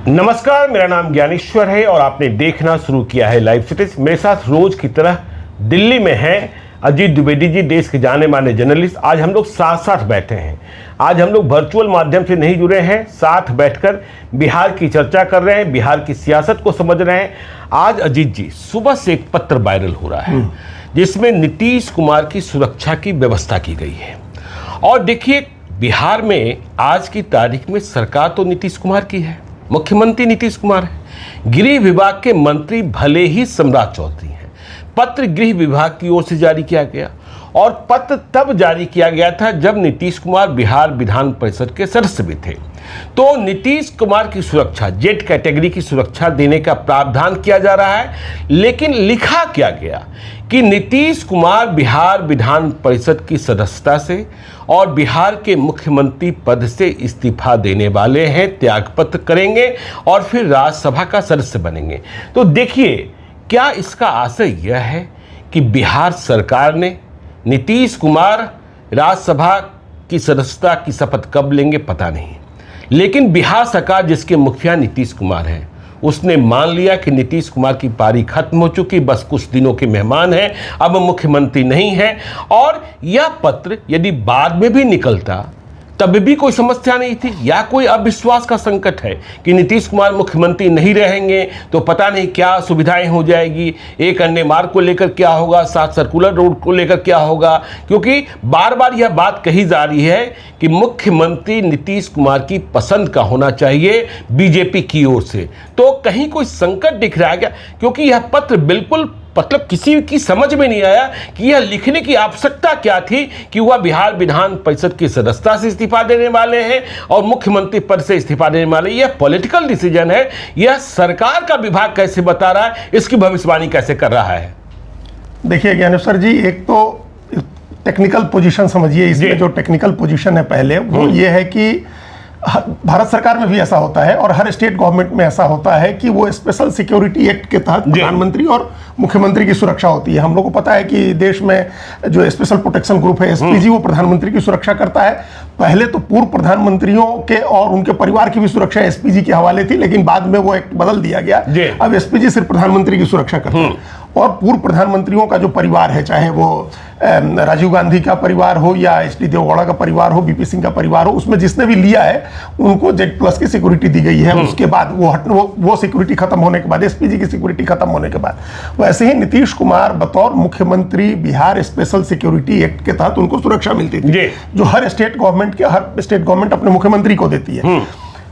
नमस्कार, मेरा नाम ज्ञानेश्वर है और आपने देखना शुरू किया है लाइव सिटीज। मेरे साथ रोज की तरह दिल्ली में हैं अजीत द्विवेदी जी, देश के जाने माने जर्नलिस्ट। आज हम लोग साथ साथ बैठे हैं। आज हम लोग वर्चुअल माध्यम से नहीं जुड़े हैं, साथ बैठकर बिहार की चर्चा कर रहे हैं, बिहार की सियासत को समझ रहे हैं। आज अजीत जी, सुबह से एक पत्र वायरल हो रहा है जिसमें नीतीश कुमार की सुरक्षा की व्यवस्था की गई है। और देखिए, बिहार में आज की तारीख में सरकार तो नीतीश कुमार की है, मुख्यमंत्री नीतीश कुमार है। गृह विभाग के मंत्री भले ही सम्राट चौधरी हैं। पत्र गृह विभाग की ओर से जारी किया गया और पत्र तब जारी किया गया था जब नीतीश कुमार बिहार विधान परिषद के सदस्य भी थे। तो नीतीश कुमार की सुरक्षा, जेड कैटेगरी की सुरक्षा देने का प्रावधान किया जा रहा है। लेकिन लिखा क्या गया कि नीतीश कुमार बिहार विधान परिषद की सदस्यता से और बिहार के मुख्यमंत्री पद से इस्तीफा देने वाले हैं, त्यागपत्र करेंगे और फिर राज्यसभा का सदस्य बनेंगे। तो देखिए, क्या इसका आशय यह है कि बिहार सरकार ने नीतीश कुमार राज्यसभा की सदस्यता की शपथ कब लेंगे पता नहीं, लेकिन बिहार सरकार जिसके मुखिया नीतीश कुमार हैं, उसने मान लिया कि नीतीश कुमार की पारी खत्म हो चुकी, बस कुछ दिनों के मेहमान हैं, अब मुख्यमंत्री नहीं है। और यह पत्र यदि बाद में भी निकलता तब भी कोई समस्या नहीं थी, या कोई अविश्वास का संकट है कि नीतीश कुमार मुख्यमंत्री नहीं रहेंगे तो पता नहीं क्या सुविधाएं हो जाएगी, एक अन्य मार्ग को लेकर क्या होगा, साथ सर्कुलर रोड को लेकर क्या होगा, क्योंकि बार बार यह बात कही जा रही है कि मुख्यमंत्री नीतीश कुमार की पसंद का होना चाहिए बीजेपी की ओर से। तो कहीं कोई संकट दिख रहा है क्या? क्योंकि यह पत्र बिल्कुल मतलब किसी की समझ में नहीं आया कि यह लिखने की आवश्यकता क्या थी कि वह बिहार विधान परिषद की सदस्यता से इस्तीफा देने वाले हैं और मुख्यमंत्री पद से इस्तीफा देने वाले। यह पॉलिटिकल डिसीजन है, यह सरकार का विभाग कैसे बता रहा है, इसकी भविष्यवाणी कैसे कर रहा है? देखिए ज्ञानेश्वर जी, एक तो टेक्निकल पोजीशन समझिए। इसमें जो टेक्निकल पोजीशन है पहले वो ये है कि भारत सरकार में भी ऐसा होता है और हर स्टेट गवर्नमेंट में ऐसा होता है कि वो स्पेशल सिक्योरिटी एक्ट के तहत प्रधानमंत्री और मुख्यमंत्री की सुरक्षा होती है। हम लोग को पता है कि देश में जो स्पेशल प्रोटेक्शन ग्रुप है एसपीजी, वो प्रधानमंत्री की सुरक्षा करता है। पहले तो पूर्व प्रधानमंत्रियों के और उनके परिवार की भी सुरक्षा एसपीजी के हवाले थी, लेकिन बाद में वो एक्ट बदल दिया गया। अब एसपीजी सिर्फ प्रधानमंत्री की सुरक्षा करता है। और पूर्व प्रधानमंत्रियों का जो परिवार है, चाहे वो राजीव गांधी का परिवार हो या एचडी देवगौड़ा का परिवार हो, बीपी सिंह का परिवार हो, उसमें जिसने भी लिया है उनको जेड प्लस की सिक्योरिटी दी गई है। उसके बाद वो सिक्योरिटी खत्म होने के बाद, एसपीजी की सिक्योरिटी खत्म होने के बाद, वैसे ही नीतीश कुमार बतौर मुख्यमंत्री बिहार स्पेशल सिक्योरिटी एक्ट के तहत उनको सुरक्षा मिलती थी, जो हर स्टेट गवर्नमेंट अपने मुख्यमंत्री को देती है।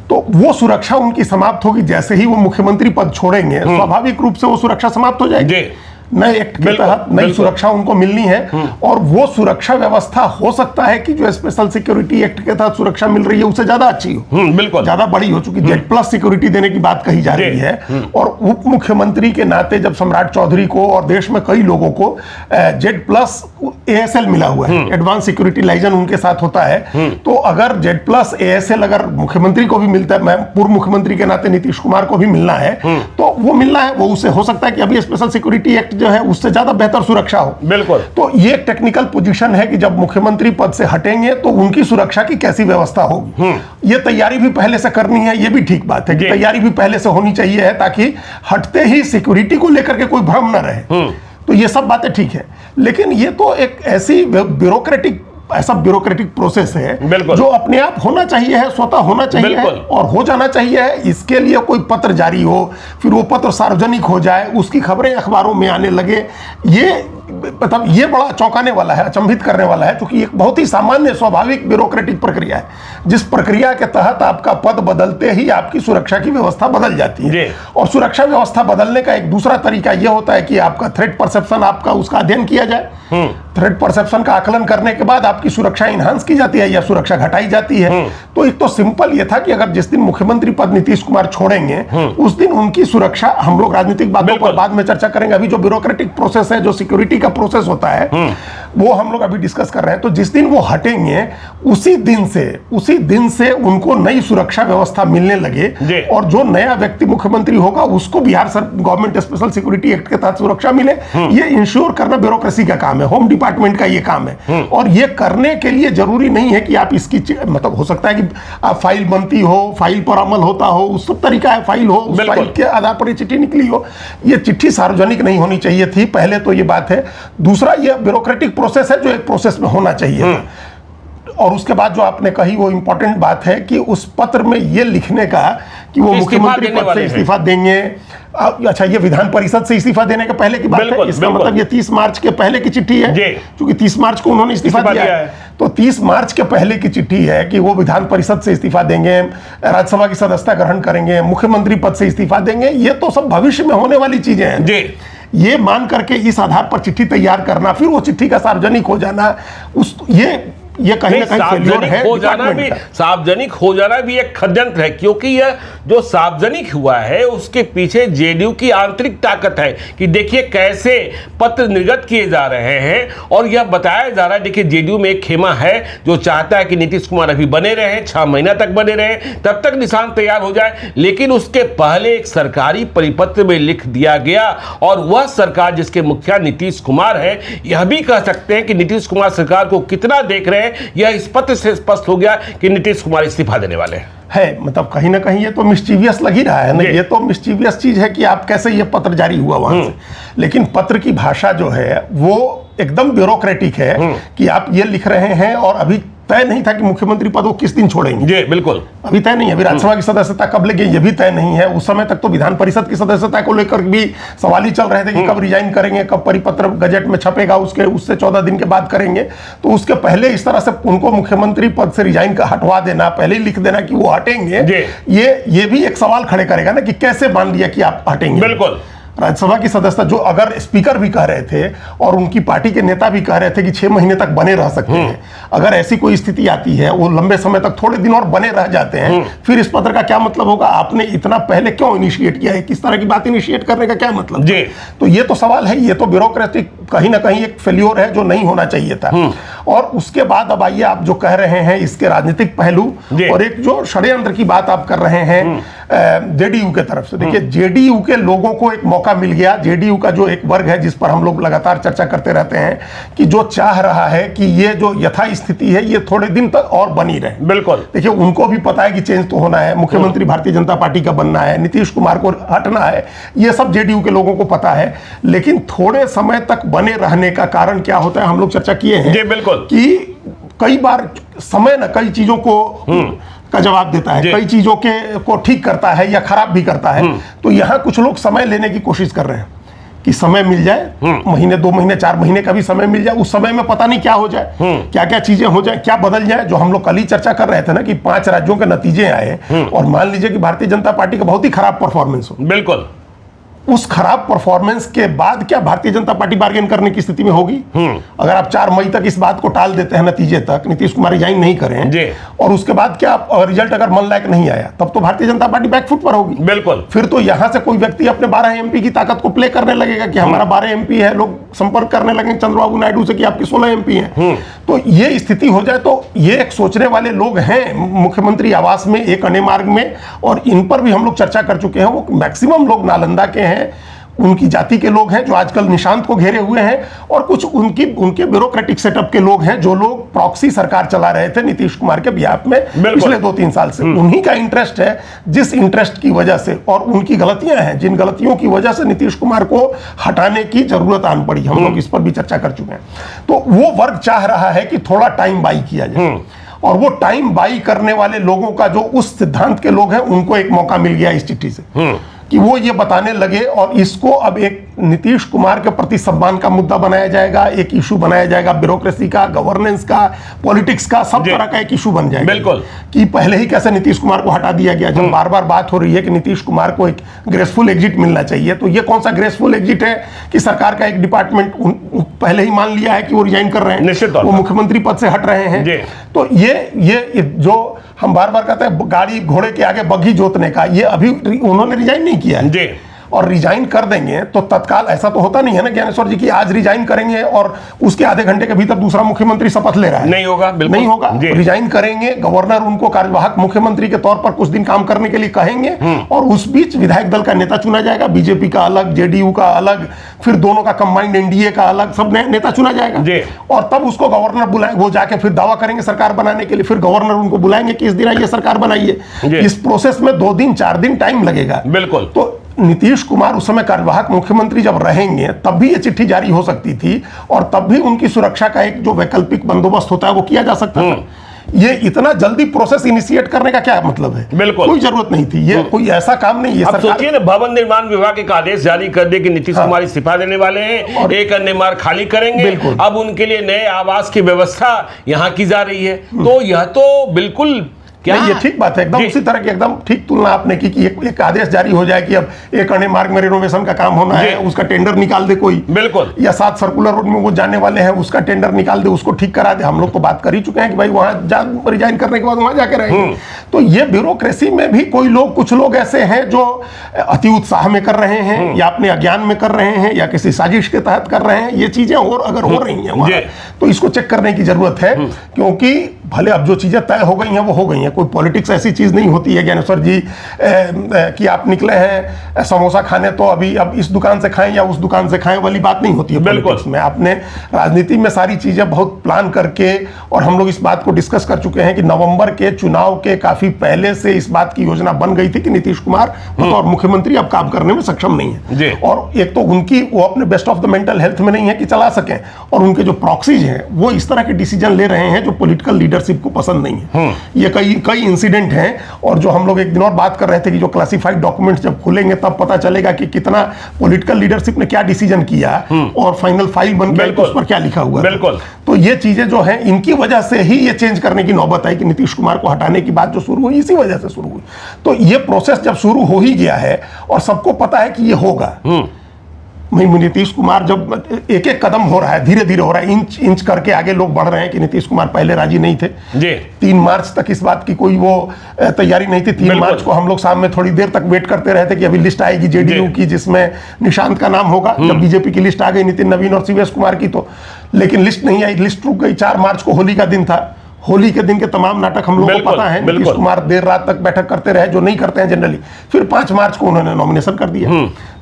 तो वो सुरक्षा उनकी समाप्त होगी जैसे ही वो मुख्यमंत्री पद छोड़ेंगे, स्वाभाविक रूप से वो सुरक्षा समाप्त हो जाएगी। नए एक्ट के तहत नई सुरक्षा उनको मिलनी है। और वो सुरक्षा व्यवस्था हो सकता है कि जो स्पेशल सिक्योरिटी एक्ट के तहत सुरक्षा मिल रही है उससे ज्यादा अच्छी हो, बिल्कुल ज्यादा बड़ी हो चुकी। जेड प्लस सिक्योरिटी देने की बात कही जा रही है। और उप मुख्यमंत्री के नाते जब सम्राट चौधरी को और देश में कई लोगों को जेड प्लस एएसएल मिला हुआ है, एडवांस सिक्योरिटी लाइसेंस उनके साथ होता है, तो अगर जेड प्लस एएसएल अगर मुख्यमंत्री को भी मिलता है, पूर्व मुख्यमंत्री के नाते नीतीश कुमार को भी मिलना है, तो वो मिलना है, वो उसे हो सकता है कि अभी स्पेशल सिक्योरिटी एक्ट जो है उससे ज्यादा बेहतर सुरक्षा हो। बिल्कुल। तो ये एक टेक्निकल पोजीशन है कि जब मुख्यमंत्री पद से हटेंगे तो उनकी सुरक्षा की कैसी व्यवस्था होगी। ये तैयारी भी पहले से करनी है, ये भी ठीक बात है कि तैयारी भी पहले से होनी चाहिए है, ताकि हटते ही सिक्योरिटी को लेकर के कोई भ्रम न रहे। तो ये सब बातें ठीक है, लेकिन ये तो एक ऐसी ब्यूरोक्रेटिक प्रोसेस है जो अपने आप होना चाहिए है, स्वतः होना चाहिए है और हो जाना चाहिए है। इसके लिए कोई पत्र जारी हो, फिर वो पत्र सार्वजनिक हो जाए, उसकी खबरें अखबारों में आने लगे, ये बड़ा चौंकाने वाला है, अचंभित करने वाला है, क्योंकि एक बहुत ही सामान्य स्वाभाविक ब्यूरोक्रेटिक प्रक्रिया है, जिस प्रक्रिया के तहत आपका पद बदलते ही आपकी सुरक्षा की व्यवस्था बदल जाती है। और सुरक्षा व्यवस्था बदलने का एक दूसरा तरीका यह होता है कि आपका थ्रेट परसेप्शन, आपका उसका अध्ययन किया जाए। थ्रेट परसेप्शन का आकलन करने के बाद आपकी सुरक्षा इनहांस की जाती है या सुरक्षा घटाई जाती है। तो एक तो सिंपल ये था कि अगर जिस दिन मुख्यमंत्री पद नीतीश कुमार छोड़ेंगे उस दिन उनकी सुरक्षा, हम लोग राजनीतिक बातों पर बाद में चर्चा करेंगे, अभी जो ब्यूरोक्रेटिक प्रोसेस है, जो सिक्योरिटी का प्रोसेस होता है, वो हम लोग अभी डिस्कस कर रहे हैं। तो जिस दिन वो हटेंगे उसी दिन से उनको नई सुरक्षा व्यवस्था मिलने लगे और जो नया व्यक्ति मुख्यमंत्री होगा उसको Bihar government special security act के तहत सुरक्षा मिले। ये इंश्योर करना ब्यूरोक्रेसी का काम है, होम डिपार्टमेंट का ये काम है। और ये करने के लिए जरूरी नहीं है कि आप इसकी मतलब हो सकता है कि आप फाइल बनती हो, फाइल पर अमल होता हो, उस सब तरीका है, फाइल हो, उस फाइल के आधार पर ये चिट्ठी निकली हो। ये चिट्ठी सार्वजनिक नहीं होनी चाहिए थी, पहले तो ये बात है। दूसरा, ये ब्यूरोक्रेटिक प्रोसेस है जो एक प्रोसेस में होना चाहिए था। और उसके बाद जो आपने कही वो इंपॉर्टेंट बात है कि उस पत्र में ये लिखने का कि वो मुख्यमंत्री पद से इस्तीफा देंगे। अच्छा, ये विधान परिषद से इस्तीफा देने के पहले की बात है, इसका मतलब ये 30 मार्च के पहले की चिट्ठी है, क्योंकि 30 मार्च को उन्होंने इस्तीफा दिया है। तो 30 मार्च के पहले की चिट्ठी है कि वो विधान परिषद से इस्तीफा देंगे, राज्यसभा की सदस्यता ग्रहण करेंगे, मुख्यमंत्री पद से इस्तीफा देंगे। ये तो सब भविष्य में होने वाली चीजें हैं। ये मान करके इस आधार पर चिट्ठी तैयार करना, फिर वो चिट्ठी का सार्वजनिक हो जाना, ये कहीं ना कहीं फेल्योर है। सार्वजनिक हो जाना भी एक षड्यंत्र है, क्योंकि यह जो सार्वजनिक हुआ है उसके पीछे जेडीयू की आंतरिक ताकत है कि देखिए कैसे पत्र निर्गत किए जा रहे हैं। और यह बताया जा रहा है, देखिए जेडीयू में एक खेमा है जो चाहता है कि नीतीश कुमार अभी बने रहे, 6 महीना तक बने रहे, तब तक निशान तैयार हो जाए। लेकिन उसके पहले एक सरकारी परिपत्र में लिख दिया गया, और वह सरकार जिसके मुखिया नीतीश कुमार है, यह भी कह सकते हैं कि नीतीश कुमार सरकार को कितना देख रहे हैं, यह इस पत्र से स्पष्ट हो गया कि नीतीश कुमार इस्तीफा देने वाले हैं। मतलब कहीं ना कहीं ये तो मिस्चीवियस लग ही रहा है ना, ये तो मिस्चीवियस चीज है कि आप कैसे ये पत्र जारी हुआ वहां से। लेकिन पत्र की भाषा जो है वो एकदम ब्यूरोक्रेटिक है कि आप ये लिख रहे हैं, और अभी तय नहीं था कि मुख्यमंत्री पद वो किस दिन छोड़ेंगे। जी बिल्कुल, अभी तय नहीं है। अभी राज्यसभा की सदस्यता कब लेंगे ये भी तय नहीं है। उस समय तक तो विधान परिषद की सदस्यता को लेकर भी सवाल ही चल रहे थे कि कब रिजाइन करेंगे, कब परिपत्र गजट में छपेगा, उससे 14 दिन के बाद करेंगे। तो उसके पहले इस तरह से उनको मुख्यमंत्री पद से रिजाइन का हटवा देना, पहले ही लिख देना कि वो हटेंगे, ये भी एक सवाल खड़े करेगा ना कि कैसे मान लिया कि आप हटेंगे। बिल्कुल, राज्यसभा की सदस्यता जो अगर स्पीकर भी कह रहे थे और उनकी पार्टी के नेता भी कह रहे थे कि 6 महीने तक बने रह सकते हैं, अगर ऐसी कोई स्थिति आती है, वो लंबे समय तक थोड़े दिन और बने रह जाते हैं, फिर इस पत्र का क्या मतलब होगा? आपने इतना पहले क्यों इनिशिएट किया है? किस तरह की बात इनिशिएट करने का क्या मतलब? तो ये तो सवाल है, ये तो ब्यूरोक्रेटिक कहीं ना कहीं एक फेल्योर है जो नहीं होना चाहिए था। और उसके बाद अब आइए आप जो कह रहे हैं इसके राजनीतिक पहलू, और एक जो षड्यंत्र की बात आप कर रहे हैं जेडीयू के तरफ से। देखिए, जेडीयू के लोगों को एक मौका मिल गया। जेडीयू का जो एक वर्ग है जिस पर हम लोग लगातार चर्चा करते रहते हैं कि जो चाह रहा है कि ये जो यथास्थिति है ये थोड़े दिन तक और बनी रहे। बिल्कुल, देखिए, उनको भी पता है कि चेंज तो होना है, मुख्यमंत्री भारतीय जनता पार्टी का बनना है, नीतीश कुमार को हटना है, ये सब जेडीयू के लोगों को पता है। लेकिन थोड़े समय तक बने रहने का कारण क्या होता है, हम लोग चर्चा किए हैं। जी बिल्कुल, कि कई बार समय न कई चीजों को का जवाब देता है, कई चीजों को ठीक करता है या खराब भी करता है। तो यहाँ कुछ लोग समय लेने की कोशिश कर रहे हैं कि समय मिल जाए, महीने 2 महीने 4 महीने का भी समय मिल जाए, उस समय में पता नहीं क्या हो जाए, क्या क्या चीजें हो जाए, क्या बदल जाए। जो हम लोग कल ही चर्चा कर रहे थे ना कि 5 राज्यों के नतीजे आए, और मान लीजिए कि भारतीय जनता पार्टी का बहुत ही खराब परफॉर्मेंस हो। बिल्कुल, उस खराब परफॉर्मेंस के बाद क्या भारतीय जनता पार्टी बार्गेन करने की स्थिति में होगी? अगर आप 4 मई तक इस बात को टाल देते हैं, नतीजे तक नीतीश कुमार रिजाइन नहीं करें, और उसके बाद क्या रिजल्ट अगर मन लायक नहीं आया, तब तो भारतीय जनता पार्टी बैकफुट पर होगी। बिल्कुल, फिर तो यहां से कोई व्यक्ति अपने 12 एमपी की ताकत को प्ले करने लगेगा कि हमारा 12 एमपी है, लोग संपर्क करने लगेंगे चंद्रबाबू नायडू से कि आपके 16 एमपी हैं। तो ये स्थिति हो जाए तो ये एक सोचने वाले लोग हैं मुख्यमंत्री आवास में, एक अन्य मार्ग में, और इन पर भी हम लोग चर्चा कर चुके हैं। वो मैक्सिमम लोग नालंदा के हैं, उनकी जाति के लोग हैं जो आजकल निशांत को घेरे हुए हैं, और कुछ उनके ब्यूरोक्रेटिक सेटअप के लोग हैं जो लोग प्रॉक्सी सरकार चला रहे थे नीतीश कुमार के बिहाफ में पिछले 2-3 साल से। उन्हीं का इंटरेस्ट है, जिस इंटरेस्ट की वजह से, और उनकी गलतियां हैं जिन गलतियों की वजह से नीतीश कुमार को हटाने की जरूरत आन पड़ी। हम लोग इस पर भी चर्चा कर चुके हैं। तो वो वर्ग चाह रहा है कि थोड़ा टाइम बाई किया जाए, और वो टाइम बाई करने वाले लोगों का जो उस सिद्धांत के लोग हैं, उनको एक मौका मिल गया इस चिट्ठी से कि वो ये बताने लगे, और इसको अब एक नीतीश कुमार के प्रति सम्मान का मुद्दा बनाया जाएगा, एक इशू बनाया जाएगा, ब्यूरोक्रेसी का, गवर्नेंस का, पॉलिटिक्स का, सब तरह का एक इशू बन जाएगा। बिल्कुल, कि पहले ही कैसे नीतीश कुमार को हटा दिया गया। जब बार बार बात हो रही है कि नीतीश कुमार को एक ग्रेसफुल एग्जिट मिलना चाहिए, तो ये कौन सा ग्रेसफुल एग्जिट है कि सरकार का एक डिपार्टमेंट पहले ही मान लिया है कि वो रिजाइन कर रहे हैं, वो मुख्यमंत्री पद से हट रहे हैं। तो ये जो हम बार बार कहते हैं गाड़ी घोड़े के आगे बग्घी जोतने का, ये अभी उन्होंने रिजाइन नहीं किया है। और रिजाइन कर देंगे तो तत्काल ऐसा तो होता नहीं है ना ज्ञानेश्वर जी की आज रिजाइन करेंगे और उसके आधे घंटे के भीतर दूसरा मुख्यमंत्री शपथ ले रहा है। नहीं होगा, बिल्कुल नहीं होगा। रिजाइन करेंगे, गवर्नर उनको कार्यवाहक मुख्यमंत्री के तौर पर कुछ दिन काम करने के लिए कहेंगे और उस बीच विधायक दल का नेता चुना जाएगा, बीजेपी का अलग, जेडीयू का अलग, फिर दोनों का कंबाइंड एनडीए का अलग, सब नेता चुना जाएगा और तब उसको गवर्नर बुलाए, वो जाके फिर दावा करेंगे सरकार बनाने के लिए, फिर गवर्नर उनको बुलाएंगे कि इस दिन आइए सरकार बनाइए। इस प्रोसेस में 2 दिन 4 दिन टाइम लगेगा। बिल्कुल। तो नीतीश कुमार उस समय कार्यवाहक मुख्यमंत्री जब रहेंगे तब भी ये चिट्ठी जारी हो सकती थी और तब भी उनकी सुरक्षा का एक जो वैकल्पिक बंदोबस्त होता है वो किया जा सकता था। ये इतना जल्दी प्रोसेस इनिशिएट करने का क्या मतलब है? बिल्कुल कोई जरूरत नहीं थी, ये कोई ऐसा काम नहीं है। अब सोचिए ना, भवन निर्माण विभाग एक आदेश जारी कर दे कि नीतीश कुमार इस्तीफा देने वाले हैं और एक अन्य मार्ग खाली करेंगे, अब उनके लिए नए आवास की व्यवस्था यहाँ की जा रही है। तो यह तो बिल्कुल क्या ये ठीक बात है, एकदम उसी तरह की एकदम ठीक तुलना आपने की कि एक आदेश जारी हो जाए कि अब एक अन्य मार्ग में रिनोवेशन का काम होना है, उसका टेंडर निकाल दे कोई, बिल्कुल, या 7 सर्कुलर रोड में वो जाने वाले हैं उसका टेंडर निकाल दे, उसको ठीक करा दे। हम लोग तो बात कर ही चुके हैं कि भाई वहां रिजाइन करने के बाद वहां जाके रहेंगे। तो ये ब्यूरोक्रेसी में भी कोई लोग, कुछ लोग ऐसे हैं जो अति उत्साह में कर रहे हैं या अपने अज्ञान में कर रहे हैं या किसी साजिश के तहत कर रहे हैं। ये चीजें और अगर हो रही हैं वहां तो इसको चेक करने की जरूरत है, क्योंकि भले अब जो चीजें तय हो गई हैं वो हो गई हैं। कोई पॉलिटिक्स ऐसी चीज नहीं होती है ज्ञानेश्वर जी कि आप निकले हैं समोसा खाने तो अभी अब इस दुकान से खाएं या उस दुकान से खाएं वाली बात नहीं होती है पॉलिटिक्स में। आपने राजनीति में सारी चीजें बहुत प्लान करके, और हम लोग इस बात को डिस्कस कर चुके हैं कि नवंबर के चुनाव के काफी पहले से इस बात की योजना बन गई थी कि नीतीश कुमार और मुख्यमंत्री अब काम करने में सक्षम नहीं है, और एक तो उनकी वो अपने best of the mental health में नहीं है कि चला सकें, और उनके जो प्रॉक्सीज हैं वो इस तरह के डिसीजन ले रहे हैं जो पॉलिटिकल लीडरशिप को पसंद नहीं है। ये कई इंसिडेंट हैं, और जो हम लोग एक दिन और बात कर रहे थे कि जो क्लासिफाइड डॉक्यूमेंट्स जब खुलेंगे तब पता चलेगा कि कितना पॉलिटिकल लीडरशिप ने क्या डिसीजन किया और फाइनल फाइल बन के उस पर क्या लिखा हुआ है। बिल्कुल। तो ये चीजें जो हैं इनकी वजह से ही ये चेंज करने की नौबत आई कि नीतीश कुमार को हटाने की बात जो शुरू हुई इसी वजह से शुरू हुई। तो ये प्रोसेस जब शुरू हो ही गया है और सबको पता है कि ये होगा, नीतीश कुमार जब एक एक कदम हो रहा है, धीरे धीरे हो रहा है, इंच इंच करके आगे लोग बढ़ रहे हैं कि नीतीश कुमार पहले राजी नहीं थे। 3 मार्च तक इस बात की कोई वो तैयारी नहीं थी। 3 मार्च को हम लोग शाम में थोड़ी देर तक वेट करते रहे थे कि अभी लिस्ट आएगी जेडीयू की जिसमें निशांत का नाम होगा। जब बीजेपी की लिस्ट आ गई नितिन नवीन और शिवेश कुमार की तो, लेकिन लिस्ट नहीं आई, लिस्ट रुक गई। 4 मार्च को होली का दिन था, होली के दिन के तमाम नाटक हम लोगों को पता है। नीतीश कुमार देर रात तक बैठक करते रहे जो नहीं करते हैं जनरली। फिर 5 मार्च को उन्होंने नॉमिनेशन कर दिया।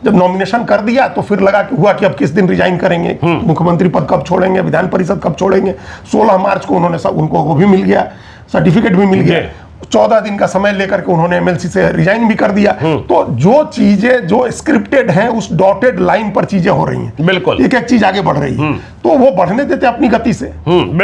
जब नॉमिनेशन कर दिया तो फिर लगा कि हुआ कि अब किस दिन रिजाइन करेंगे, मुख्यमंत्री पद कब छोड़ेंगे, विधान परिषद कब छोड़ेंगे। 16 मार्च को उनको वो भी मिल गया, सर्टिफिकेट भी मिल गया। 14 दिन का समय लेकर के उन्होंने एमएलसी से रिजाइन भी कर दिया। तो जो चीजें जो स्क्रिप्टेड हैं उस डॉटेड लाइन पर चीजें हो रही हैं, बिल्कुल एक एक चीज आगे बढ़ रही है, तो वो बढ़ने देते अपनी गति से।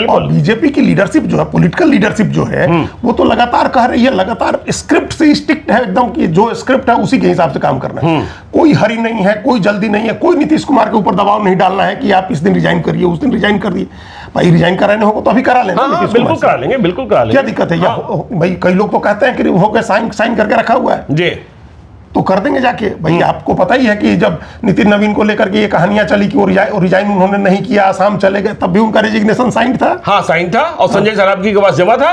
और बीजेपी की लीडरशिप जो है, पॉलिटिकल लीडरशिप जो है, वो तो लगातार कह रही है, लगातार स्क्रिप्ट से स्टिक्ट है एकदम कि जो स्क्रिप्ट है उसी के हिसाब से काम करना है। कोई हरी नहीं है, कोई जल्दी नहीं है, कोई नीतीश कुमार के ऊपर दबाव नहीं डालना है कि आप इस दिन रिजाइन करिए, उस दिन रिजाइन कर दिए। भाई रिजाइन कराने होगा तो अभी करा लेंगे, बिल्कुल करा लेंगे, बिल्कुल करा लेंगे, क्या दिक्कत है? भाई कई लोग तो कहते हैं कि हो गया, साइन करके रखा हुआ है जी, तो कर देंगे जाके। भाई आपको पता ही है कि जब नितिन नवीन को लेकर के ये कहानियां चली कि वो रिजाइन उन्होंने नहीं किया, आसाम चले गए, तब भी उनका रेजिग्नेशन साइन था। हाँ साइन था, और संजय सरावगी के पास जमा था।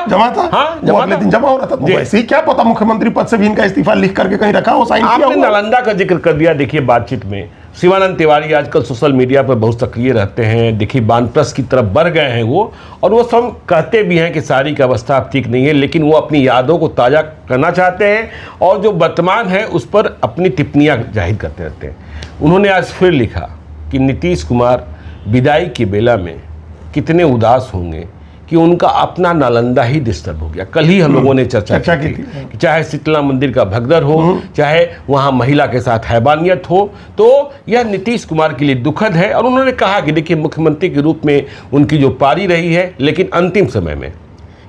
वो अगले दिन जमा हो रहा था। तो वैसे ही क्या पता मुख्यमंत्री पद से भी इनका इस्तीफा लिख करके कहीं रखा हो, साइन किया। आपने नालंदा का जिक्र कर दिया। देखिए बातचीत में शिवानंद तिवारी आजकल सोशल मीडिया पर बहुत सक्रिय रहते हैं। देखिए वानप्रस्थ की तरफ बढ़ गए हैं वो, और वो सब कहते भी हैं कि सारी की अवस्था अब ठीक नहीं है, लेकिन वो अपनी यादों को ताज़ा करना चाहते हैं और जो वर्तमान है उस पर अपनी टिप्पणियां जाहिर करते रहते हैं। उन्होंने आज फिर लिखा कि नीतीश कुमार विदाई की बेला में कितने उदास होंगे कि उनका अपना नालंदा ही डिस्टर्ब हो गया। कल ही हम लोगों ने चर्चा की थी कि चाहे शीतला मंदिर का भगदड़ हो, चाहे वहाँ महिला के साथ हैवानियत हो, तो यह नीतीश कुमार के लिए दुखद है। और उन्होंने कहा कि देखिए मुख्यमंत्री के रूप में उनकी जो पारी रही है, लेकिन अंतिम समय में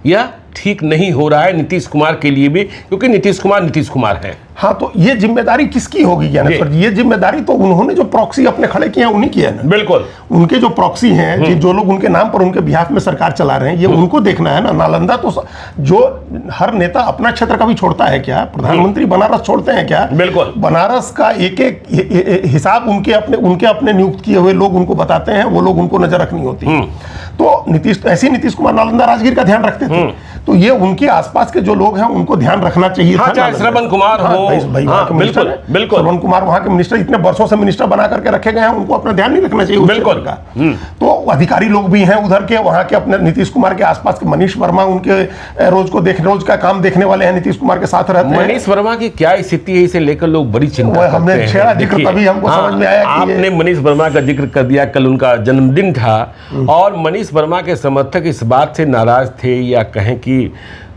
यह ठीक नहीं हो रहा है नीतीश कुमार के लिए भी, क्योंकि नीतीश कुमार है। हाँ, तो ये जिम्मेदारी किसकी होगी ज्ञानेश्वर जी? ये जिम्मेदारी तो उन्होंने जो प्रॉक्सी अपने खड़े किए हैं उन्हीं की है ना। बिल्कुल, उनके जो प्रॉक्सी हैं, जो लोग उनके नाम पर उनके बिहाफ में सरकार चला रहे हैं, ये उनको देखना है ना। नालंदा तो जो हर नेता अपना क्षेत्र का भी छोड़ता है क्या? प्रधानमंत्री बनारस छोड़ते हैं क्या? बिल्कुल, बनारस का एक एक हिसाब उनके अपने नियुक्त किए हुए लोग उनको बताते हैं, वो लोग उनको नजर रखनी होती है। तो नीतीश कुमार नालंदा राजगीर का ध्यान रखते थे। तो ये उनके आसपास के जो लोग हैं उनको ध्यान रखना चाहिए हाँ, था। चाहे श्रवण कुमार हो, भाई वहाँ के मिनिस्टर हैं। बिल्कुल। श्रवण कुमार वहाँ के मिनिस्टर इतने वर्षों से मिनिस्टर बना करके रखे गए हैं, उनको अपना ध्यान नहीं रखना चाहिए उस बिल्कुल क्षेत्र का। तो अधिकारी लोग भी हैं उधर के, वहाँ के अपने नीतीश कुमार के आसपास के मनीष वर्मा, उनके रोज का काम देखने वाले हैं, नीतीश कुमार के साथ रहते हैं। मनीष वर्मा की क्या स्थिति है, इसे लेकर लोग बड़ी चिंता करते हमने हैं। छेड़ा जिक्र देखिए, तभी हमको समझ में आया कि आपने मनीष वर्मा का जिक्र कर दिया। कल उनका जन्मदिन था और मनीष वर्मा के समर्थक इस बात से नाराज थे या कहें कि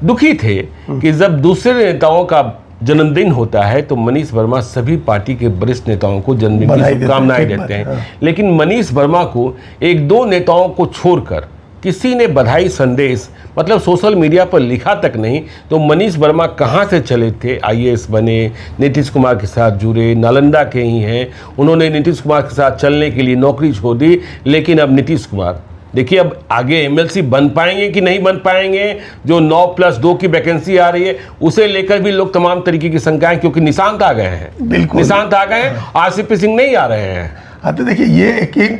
दुखी थे कि जब दूसरे नेताओं का जन्मदिन होता है तो मनीष वर्मा सभी पार्टी के वरिष्ठ नेताओं को जन्मदिन की शुभकामनाएं देते हैं, लेकिन मनीष वर्मा को एक दो नेताओं को छोड़कर किसी ने बधाई संदेश मतलब सोशल मीडिया पर लिखा तक नहीं। तो मनीष वर्मा कहाँ से चले थे, आईएएस बने, नीतीश कुमार के साथ जुड़े, नालंदा के ही हैं, उन्होंने नीतीश कुमार के साथ चलने के लिए नौकरी छोड़ दी। लेकिन अब नीतीश कुमार देखिए अब आगे एमएलसी बन पाएंगे कि नहीं बन पाएंगे, जो 9+2 की वैकेंसी आ रही है उसे लेकर भी लोग तमाम तरीके की शंकाएं, क्योंकि निशांत आ गए हैं, बिल्कुल निशांत आ गए हैं, आरसीपी सिंह नहीं आ रहे हैं। हाँ तो देखिए ये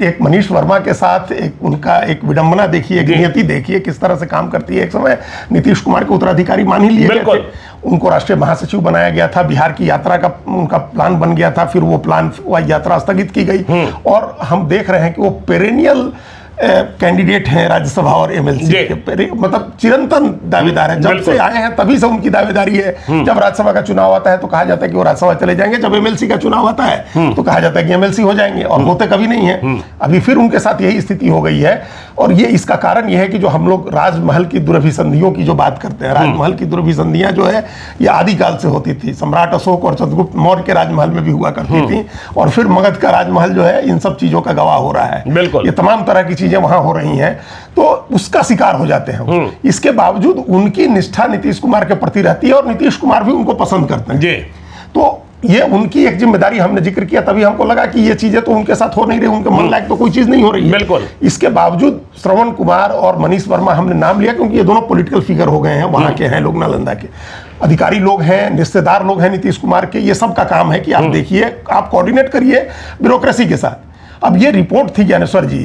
एक मनीष वर्मा के साथ एक उनका एक विडंबना देखिए, एक नियति देखिए किस तरह से काम करती है। एक समय नीतीश कुमार के उत्तराधिकारी मान ही लिए गए थे, उनको राष्ट्रीय महासचिव बनाया गया था, बिहार की यात्रा का उनका प्लान बन गया था, फिर वो प्लान यात्रा स्थगित की गई और हम देख रहे हैं कि वो पेरेनियल कैंडिडेट हैं राज्यसभा और एमएलसी के, मतलब चिरंतन दावेदार हैं। जब से आए हैं तभी से उनकी दावेदारी है। जब राज्यसभा का चुनाव आता है तो कहा जाता है कि वो राज्यसभा चले जाएंगे, जब एमएलसी का चुनाव आता है तो कहा जाता है कि एमएलसी हो जाएंगे, और होते कभी नहीं है। अभी फिर उनके साथ यही स्थिति हो गई है। और ये इसका कारण यह है कि जो हम लोग राजमहल की दुरभिसंधियों की जो बात करते हैं, राजमहल की दुरभिसंधियां जो है ये आदिकाल से होती थी, सम्राट अशोक और चंद्रगुप्त मौर्य के राजमहल में भी हुआ करती थी, और फिर मगध का राजमहल जो है इन सब चीजों का गवाह हो रहा है। बिल्कुल, ये तमाम तरह की चीजें वहां हो रही हैं, तो उसका शिकार हो जाते हैं। इसके बावजूद उनकी निष्ठा नीतीश कुमार के प्रति रहती है और नीतीश कुमार भी उनको पसंद करते हैं जी। तो ये उनकी एक जिम्मेदारी हमने जिक्र किया, तभी हमको लगा कि ये चीजें तो उनके साथ हो नहीं रही, उनके मन लायक तो कोई चीज नहीं हो रही है। बिल्कुल। इसके बावजूद श्रवण कुमार और मनीष वर्मा हमने नाम लिया क्योंकि ये दोनों पॉलिटिकल फिगर हो गए हैं, वहां के हैं लोग, नालंदा के अधिकारी लोग हैं, रिश्तेदार लोग हैं नीतीश कुमार के। ये सब का काम है कि आप देखिए, आप कोऑर्डिनेट करिए ब्यूरोक्रेसी के साथ। अब ये रिपोर्ट थी ज्ञानेश्वर जी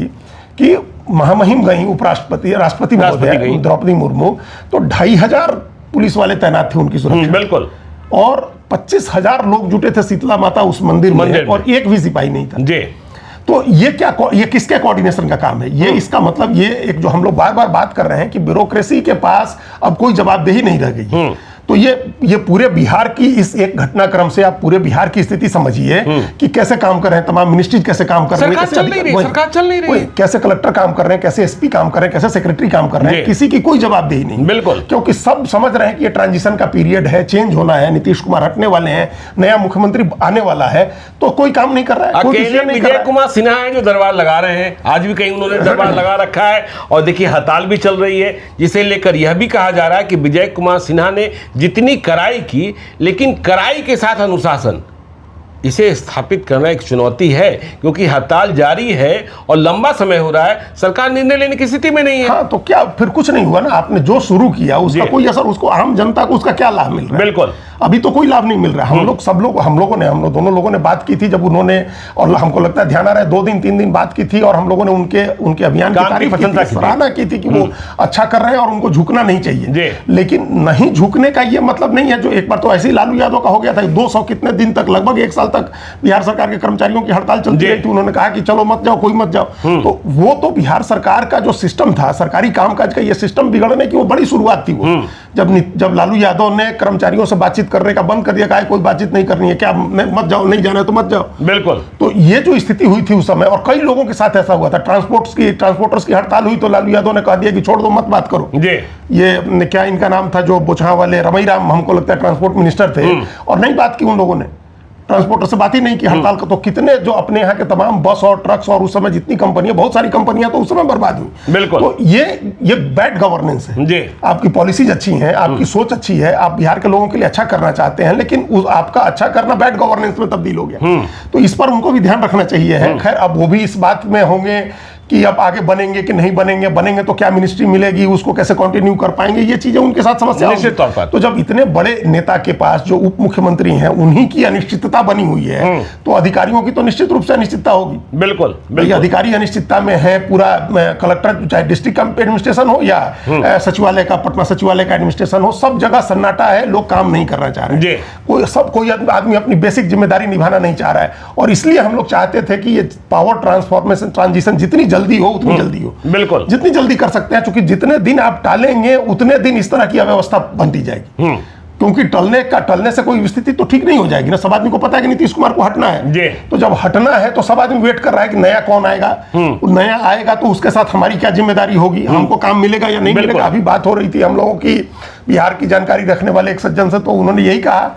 कि महामहिम गई उपराष्ट्रपति राष्ट्रपति महोदय द्रौपदी मुर्मू, तो 2500 पुलिस वाले तैनात थे उनकी सुरक्षा। बिल्कुल। और 25,000 लोग जुटे थे शीतला माता उस मंदिर में, और एक भी सिपाही नहीं था जी। तो ये किसके कोऑर्डिनेशन का काम है? ये इसका मतलब ये एक जो हम लोग बार बार बात कर रहे हैं कि ब्यूरोक्रेसी के पास अब कोई जवाबदेही नहीं रह गई। तो ये पूरे बिहार की इस एक घटनाक्रम से आप पूरे बिहार की स्थिति समझिए कि कैसे काम कर रहे हैं, तमाम मिनिस्ट्रीज कैसे काम कर रहे हैं, सरकार चल नहीं रही, कैसे कलेक्टर काम कर रहे हैं, कैसे एसपी काम कर रहे हैं, कैसे सेक्रेटरी काम कर रहे हैं, किसी की कोई जवाबदेही नहीं। बिल्कुल, क्योंकि सब समझ रहे हैं कि ये ट्रांजिशन का पीरियड है, चेंज होना है, नीतीश कुमार हटने वाले हैं, नया मुख्यमंत्री आने वाला है, तो कोई काम नहीं कर रहा है। विजय कुमार सिन्हा है जो दरबार लगा रहे हैं, आज भी कहीं उन्होंने दरबार लगा रखा है, और देखिए हड़ताल भी चल रही है, जिसे लेकर यह भी कहा जा रहा है कि विजय कुमार सिन्हा ने जितनी कराई की, लेकिन कड़ाई के साथ अनुशासन, इसे स्थापित करना एक चुनौती है, क्योंकि हड़ताल जारी है और लंबा समय हो रहा है, सरकार निर्णय लेने की स्थिति में नहीं है। हाँ, तो क्या फिर कुछ नहीं हुआ ना, आपने जो शुरू किया उसका कोई असर, उसको आम जनता को उसका क्या लाभ मिल रहा है? बिल्कुल, अभी तो कोई लाभ नहीं मिल रहा है। हम दोनों लोगों ने बात की थी जब उन्होंने, और हमको लगता है ध्यान आ रहा है 2 दिन 3 दिन बात की थी, और हम लोगों ने उनके अभियान की तारीफ की थी, सराहना की थी कि वो अच्छा कर रहे हैं और उनको झुकना नहीं चाहिए। लेकिन नहीं झुकने का ये मतलब नहीं है, जो एक बार तो ऐसे ही लालू यादव का हो गया था, 200 कितने दिन तक, लगभग 1 साल तक बिहार सरकार के कर्मचारियों की हड़ताल चलती रही थी। उन्होंने कहा कि चलो मत जाओ, कोई मत जाओ। तो वो तो बिहार सरकार का जो सिस्टम था, सरकारी कामकाज का ये सिस्टम बिगड़ने की वो बड़ी शुरुआत थी। वो जब लालू यादव ने कर्मचारियों से बातचीट करने का बंद कर दिया, कहा कोई बातचीत नहीं करनी है, क्या मत जाओ, नहीं जाना है तो मत जाओ। बिल्कुल। तो ये जो स्थिति हुई थी उस समय, और कई लोगों के साथ ऐसा हुआ था, ट्रांसपोर्टर्स की हड़ताल हुई तो लालू यादव ने कह दिया कि छोड़ दो, मत बात करो। ये क्या इनका नाम था, जो बोचहा वाले रमई राम, हमको लगता है ट्रांसपोर्ट मिनिस्टर थे, और नहीं बात की उन लोगों ने, ट्रांसपोर्टर से बात ही नहीं की हड़ताल का। तो कितने जो अपने यहाँ के तमाम बस और ट्रक्स और उस समय जितनी कंपनियां, बहुत सारी कंपनियां तो उस समय बर्बाद हुई। बिल्कुल। तो ये बैड गवर्नेंस है जी। आपकी पॉलिसीज अच्छी हैं, आपकी सोच अच्छी है, आप बिहार के लोगों के लिए अच्छा करना चाहते हैं, लेकिन आपका अच्छा करना बैड गवर्नेंस में तब्दील हो गया। तो इस पर उनको भी ध्यान रखना चाहिए है। खैर अब वो भी इस बात में होंगे कि अब आगे बनेंगे कि नहीं बनेंगे, बनेंगे तो क्या मिनिस्ट्री मिलेगी, उसको कैसे कंटिन्यू कर पाएंगे, ये चीजें उनके साथ समस्या निश्चित तौर पर। तो जब इतने बड़े नेता के पास जो उप मुख्यमंत्री हैं उन्हीं की अनिश्चितता बनी हुई है, तो अधिकारियों की तो निश्चित रूप से अनिश्चितता होगी। बिल्कुल ये अधिकारी अनिश्चितता में है। पूरा कलेक्टर चाहे डिस्ट्रिक्ट एडमिनिस्ट्रेशन हो या सचिवालय का, पटना सचिवालय का एडमिनिस्ट्रेशन हो, सब जगह सन्नाटा है, लोग काम नहीं करना चाह रहे हैं। कोई आदमी अपनी बेसिक जिम्मेदारी निभाना नहीं चाह रहा है। और इसलिए हम लोग चाहते थे कि ये पावर ट्रांसफॉर्मेशन ट्रांजिशन जितनी जल्दी हो उतनी जल्दी हो, बिल्कुल जितनी जल्दी कर सकते हैं, क्योंकि जितने दिन आप टालेंगे उतने दिन इस तरह की अव्यवस्था बनती जाएगी। क्योंकि टलने से कोई स्थिति तो ठीक नहीं हो जाएगी ना। सब आदमी को पता है कि नीतीश कुमार को हटना है, तो जब हटना है तो सब आदमी वेट कर रहा है कि नया कौन आएगा, नया आएगा तो उसके साथ हमारी क्या जिम्मेदारी होगी, हमको काम मिलेगा या नहीं मिलेगा। अभी बात हो रही थी हम लोगों की बिहार की जानकारी रखने वाले एक सज्जन से, तो उन्होंने यही कहा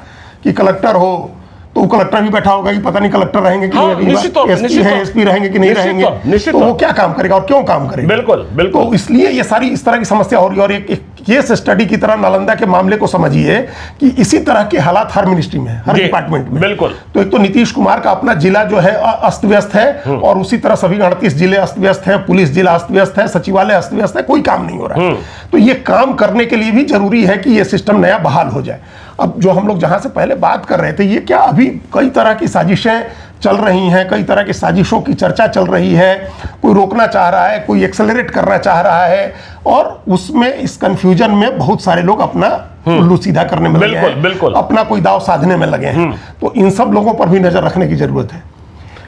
कि कलेक्टर हो तो कलेक्टर भी बैठा होगा कि पता नहीं कलेक्टर रहेंगे कि नहीं, एसपी रहेंगे कि नहीं रहेंगे, तो वो क्या काम करेगा और क्यों काम करेगा। बिल्कुल बिल्कुल। तो इसलिए ये सारी इस तरह की समस्या हो रही है। और एक केस स्टडी की तरह नालंदा के मामले को समझिए कि इसी तरह के हालात हर मिनिस्ट्री में, हर डिपार्टमेंट में। बिल्कुल। तो एक तो नीतीश कुमार का अपना जिला जो है अस्त व्यस्त है, और उसी तरह सभी 38 जिले अस्त व्यस्त है, पुलिस जिला अस्त व्यस्त है, सचिवालय अस्त व्यस्त है, कोई काम नहीं हो रहा है। तो ये काम करने के लिए भी जरूरी है कि ये सिस्टम नया बहाल हो जाए। अब जो हम लोग जहां से पहले बात कर रहे थे, ये क्या अभी कई तरह की साजिशें चल रही हैं, कई तरह की साजिशों की चर्चा चल रही है। कोई रोकना चाह रहा है, कोई एक्सेलरेट करना चाह रहा है, और उसमें इस कंफ्यूजन में बहुत सारे लोग अपना उल्लू सीधा करने में लगे हैं, बिल्कुल। अपना कोई दाव साधने में लगे हैं। तो इन सब लोगों पर भी नजर रखने की जरूरत है।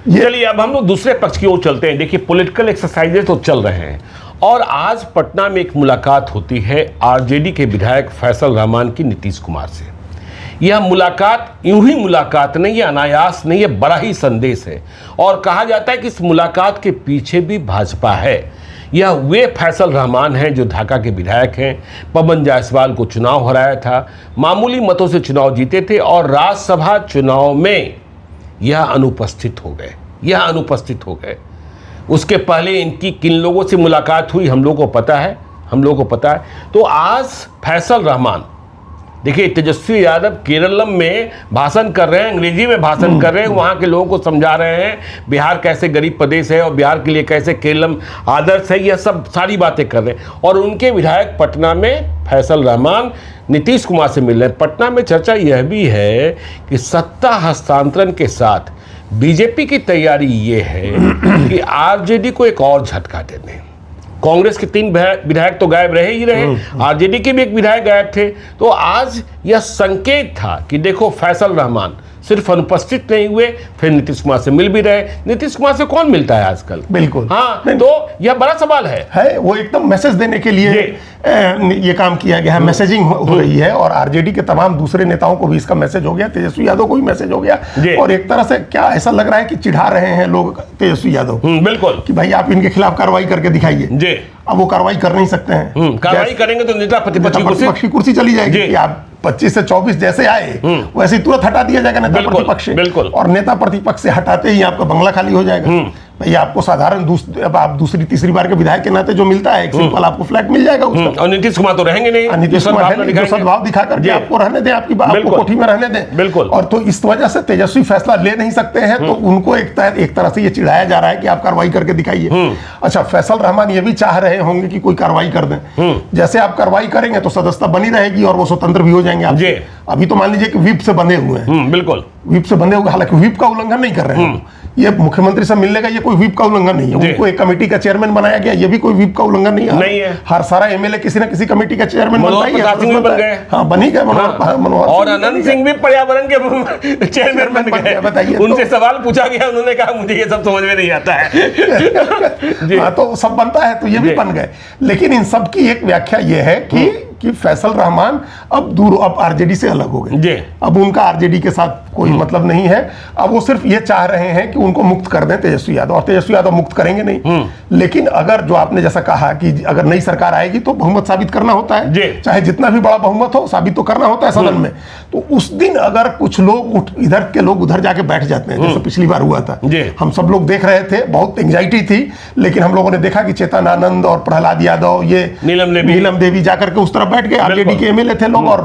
चलिए अब हम लोग दूसरे पक्ष की ओर चलते हैं। देखिए पॉलिटिकल एक्सरसाइजेस तो चल रहे हैं, और आज पटना में एक मुलाकात होती है आरजेडी के विधायक फैसल रहमान की नीतीश कुमार से। यह मुलाकात यूं ही मुलाकात नहीं, यह अनायास नहीं, यह बड़ा ही संदेश है। और कहा जाता है कि इस मुलाकात के पीछे भी भाजपा है। यह वे फैसल रहमान हैं जो ढाका के विधायक हैं, पवन जायसवाल को चुनाव हराया था, मामूली मतों से चुनाव जीते थे, और राज्यसभा चुनाव में यह अनुपस्थित हो गए। उसके पहले इनकी किन लोगों से मुलाकात हुई हम लोगों को पता है। तो आज फैसल रहमान, देखिए तेजस्वी यादव केरलम में भाषण कर रहे हैं, अंग्रेजी में भाषण कर रहे हैं, वहाँ के लोगों को समझा रहे हैं बिहार कैसे गरीब प्रदेश है और बिहार के लिए कैसे केरलम आदर्श है, यह सब सारी बातें कर रहे हैं। और उनके विधायक पटना में फैसल रहमान नीतीश कुमार से मिल रहे हैं। पटना में चर्चा यह भी है कि सत्ता हस्तांतरण के साथ बीजेपी की तैयारी ये है कि आरजेडी को एक और झटका दे दें। कांग्रेस के 3 विधायक तो गायब रहे ही रहे, आरजेडी के भी एक विधायक गायब थे। तो आज यह संकेत था कि देखो फैसल रहमान सिर्फ अनुपस्थित नहीं हुए, फिर नीतीश कुमार से मिल भी रहे। नीतीश कुमार से कौन मिलता है आजकल? बिल्कुल। हाँ, तो यह बड़ा सवाल है। वो एकदम मैसेज देने के लिए ये काम किया गया है, मैसेजिंग हो रही है। और आरजेडी के तमाम दूसरे नेताओं को भी इसका मैसेज हो गया, तेजस्वी यादव को भी मैसेज हो गया। और एक तरह से क्या ऐसा लग रहा है कि चिढ़ा रहे हैं लोग तेजस्वी यादव, बिल्कुल, कि भाई आप इनके खिलाफ कार्रवाई करके दिखाइए। अब वो कार्रवाई कर नहीं सकते हैं, कार्रवाई करेंगे तो नेता प्रतिपक्ष की कुर्सी चली जाएगी। आप 25 से 24 जैसे आए वैसे ही तुरंत हटा दिया जाएगा नेता प्रतिपक्ष से, और नेता प्रतिपक्ष से हटाते ही आपका बंगला खाली हो जाएगा। भैया आपको साधारण अब आप दूसरी तीसरी बार के विधायक के नाते जो मिलता है, एक सिंपल आपको फ्लैट मिल जाएगा उसका। और नीतीश कुमार तो रहेंगे नहीं, नीतीश कुमार सद्भाव दिखा करके आपको रहने दें, आपको कोठी में रहने दें। बिल्कुल। और तो इस वजह से तेजस्वी फैसला ले नहीं सकते हैं, तो उनको एक तरह से ये चिढ़ाया जा रहा है कि आप कार्रवाई करके दिखाइए। अच्छा, फैसल रहमान ये भी चाह रहे होंगे कि कोई कार्रवाई कर दें। जैसे आप कार्रवाई करेंगे तो सदस्यता बनी रहेगी और वो स्वतंत्र भी हो जाएंगे आप। अभी तो मान लीजिए कि व्हिप से बंधे हुए हैं। बिल्कुल, व्हिप से बंधे हुए, हालांकि व्हिप का उल्लंघन नहीं कर रहे हैं। ये मुख्यमंत्री से मिलने का ये कोई व्हिप का उल्लंघन नहीं है। उनको एक कमेटी का चेयरमैन बनाया गया, ये भी कोई व्हिप का उल्लंघन नहीं है। हर सारा एमएलए किसी न किसी कमेटी का चेयरमैन बनता ही है। हाँ, बन ही गए मनोहर। और अनंत सिंह भी पर्यावरण के चेयरमैन बन गए। बताइए, उनसे सवाल पूछा गया, उन्होंने कहा मुझे ये सब समझ में नहीं आता है। हाँ, तो सब बनता है, तो ये भी बन गए। लेकिन इन सब की एक व्याख्या ये है कि फैसल रहमान अब आरजेडी से अलग हो गए। अब उनका आरजेडी के साथ कोई मतलब नहीं है। अब वो सिर्फ ये चाह रहे हैं कि उनको मुक्त कर दें तेजस्वी यादव, और तेजस्वी यादव मुक्त करेंगे नहीं। लेकिन अगर जो आपने जैसा कहा कि अगर नई सरकार आएगी तो बहुमत साबित करना होता है, चाहे जितना भी बड़ा बहुमत हो साबित तो करना होता है सदन में। तो उस दिन अगर कुछ लोग इधर के लोग उधर जाके बैठ जाते हैं, जैसे पिछली बार हुआ था, हम सब लोग देख रहे थे, बहुत एंग्जाइटी थी, लेकिन हम लोगों ने देखा कि चेतन आनंद और प्रहलाद यादव, ये नीलम देवी जाकर के उस तरफ बैठ गए, आरजेडी के एमएलए थे लोग और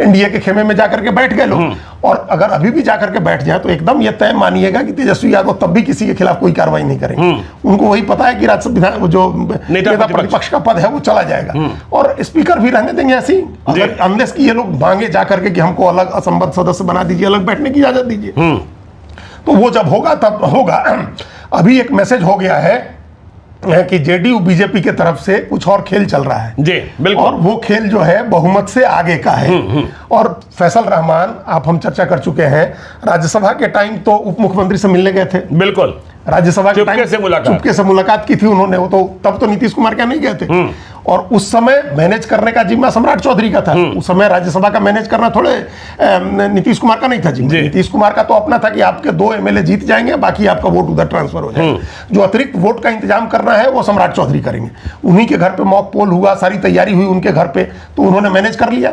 एनडीए के खेमे में जाकर के बैठ गए लोग। और अगर अभी भी जाकर के बैठ जाए तो एकदम ये तय मानिएगा कि तेजस्वी यादव तब भी किसी के खिलाफ कोई कार्रवाई नहीं करेंगे। उनको वही पता है कि राज्यसभा जो नेता प्रतिपक्ष का पद है वो चला जाएगा और स्पीकर भी रहने देंगे ऐसी, अगर अनलेस कि ये लोग मांगे जाकर के कि हमको अलग असंबद्ध सदस्य बना दीजिए, अलग बैठने की इजाजत दीजिए। तो वो जब होगा तब होगा। अभी एक मैसेज हो गया है कि जेडीयू बीजेपी के तरफ से कुछ और खेल चल रहा है जी, बिल्कुल। और वो खेल जो है बहुमत से आगे का है। और फैसल रहमान, आप हम चर्चा कर चुके हैं, राज्यसभा के टाइम तो उप मुख्यमंत्री से मिलने गए थे, बिल्कुल राज्यसभा के टाइम चुपके से मुलाकात की थी उन्होंने। वो तो तब तो नीतीश कुमार क्या नहीं गए थे और उस समय मैनेज करने का जिम्मा सम्राट चौधरी का था। उस समय राज्यसभा का मैनेज करना थोड़े नीतीश कुमार का नहीं था जिम्मा। नीतीश कुमार का तो अपना था कि आपके 2 एमएलए जीत जाएंगे, बाकी आपका वोट उधर ट्रांसफर हो जाएगा। जो अतिरिक्त वोट का इंतजाम करना है वो सम्राट चौधरी करेंगे। उन्हीं के घर पे मॉक पोल हुआ, सारी तैयारी हुई उनके घर पे, तो उन्होंने मैनेज कर लिया।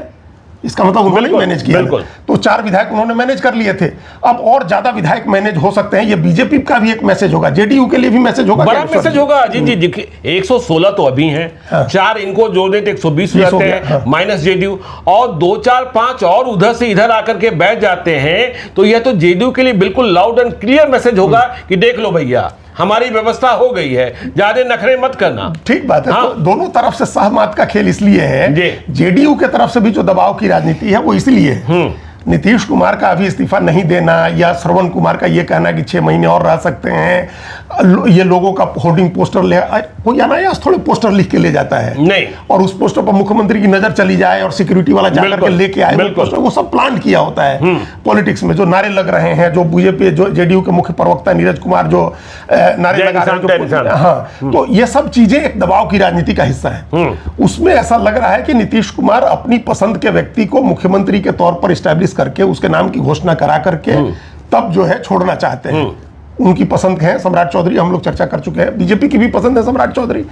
इसका मतलब उन्होंने मैनेज किया, तो 4 विधायक उन्होंने मैनेज कर लिए थे। अब और ज्यादा विधायक मैनेज हो सकते हैं। ये बीजेपी का भी एक मैसेज होगा, जेडीयू के लिए भी मैसेज होगा, बड़ा मैसेज होगा। अजीत जी देखिए 116 तो अभी हैं, 4 इनको जोड़े तो 120 हो जाते हैं, माइनस जेडीयू, और 2 4 5 और उधर से इधर आकर के बैठ जाते हैं। तो यह तो जेडीयू के लिए बिल्कुल लाउड एंड क्लियर मैसेज होगा कि देख लो भैया, हमारी व्यवस्था हो गई है, ज्यादा नखरे मत करना। ठीक बात है। तो दोनों तरफ से सहमत का खेल इसलिए है, जेडीयू के तरफ से भी जो दबाव की राजनीति है वो इसलिए है। नीतीश कुमार का अभी इस्तीफा नहीं देना या श्रवण कुमार का ये कहना कि 6 महीने और रह सकते हैं, ये लोगों का होर्डिंग पोस्टर ले, कोई अनायास थोड़े पोस्टर लिख के ले जाता है नहीं, और उस पोस्टर पर मुख्यमंत्री की नजर चली जाए और सिक्योरिटी वाला जाकर के लेके आए वो पोस्टर, वो सब प्लान किया होता है। पॉलिटिक्स में जो नारे लग रहे हैं, जो बीजेपी जो जेडीयू के मुख्य प्रवक्ता नीरज कुमार जो नारे लगा रहे हैं, हाँ, तो ये सब चीजें एक दबाव की राजनीति का हिस्सा है। उसमें ऐसा लग रहा है कि नीतीश कुमार अपनी पसंद के व्यक्ति को मुख्यमंत्री के तौर पर स्टैब्लिश करके उसके नाम की घोषणा करा करके तब जो है छोड़ना चाहते हैं। उनकी पसंद है सम्राट चौधरी, हम लोग चर्चा कर चुके हैं, बीजेपी की भी पसंद है सम्राट चौधरी,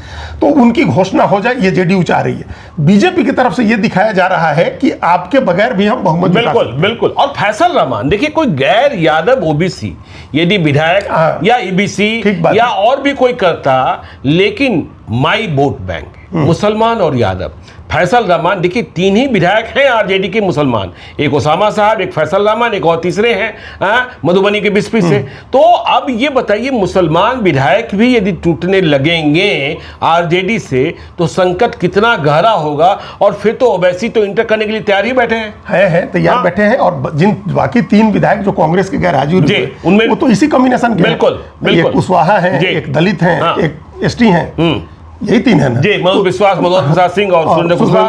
तो उनकी घोषणा हो जाए ये जेडीयू चाह रही है। बीजेपी की तरफ से ये दिखाया जा रहा है कि आपके बगैर भी हम बहुमत, बिल्कुल बिल्कुल। और फैसल रहमान देखिए, कोई गैर यादव ओबीसी यदि विधायक या ईबीसी या और भी कोई करता, लेकिन माई वोट बैंक मुसलमान और यादव, फैसल रहमान देखिए 3 ही विधायक हैं आरजेडी के मुसलमान, एक ओसामा साहब, एक फैसल रहमान, एक और तीसरे हैं मधुबनी के बिस्फी से। तो अब ये बताइए, मुसलमान विधायक भी यदि टूटने लगेंगे आरजेडी से तो संकट कितना गहरा होगा। और फिर तो ओवैसी तो इंटर करने के लिए तैयार ही बैठे हैं तैयार बैठे हैं। और जिन बाकी 3 विधायक जो कांग्रेस के गैर हाजिर हुए उनमें वो तो इसी कॉम्बिनेशन के, बिल्कुल एक कुशवाहा है, एक दलित हैं, एक एसटी हैं, यही 3 है ना जी, मनोज विश्वास, मनोज प्रसाद सिंह और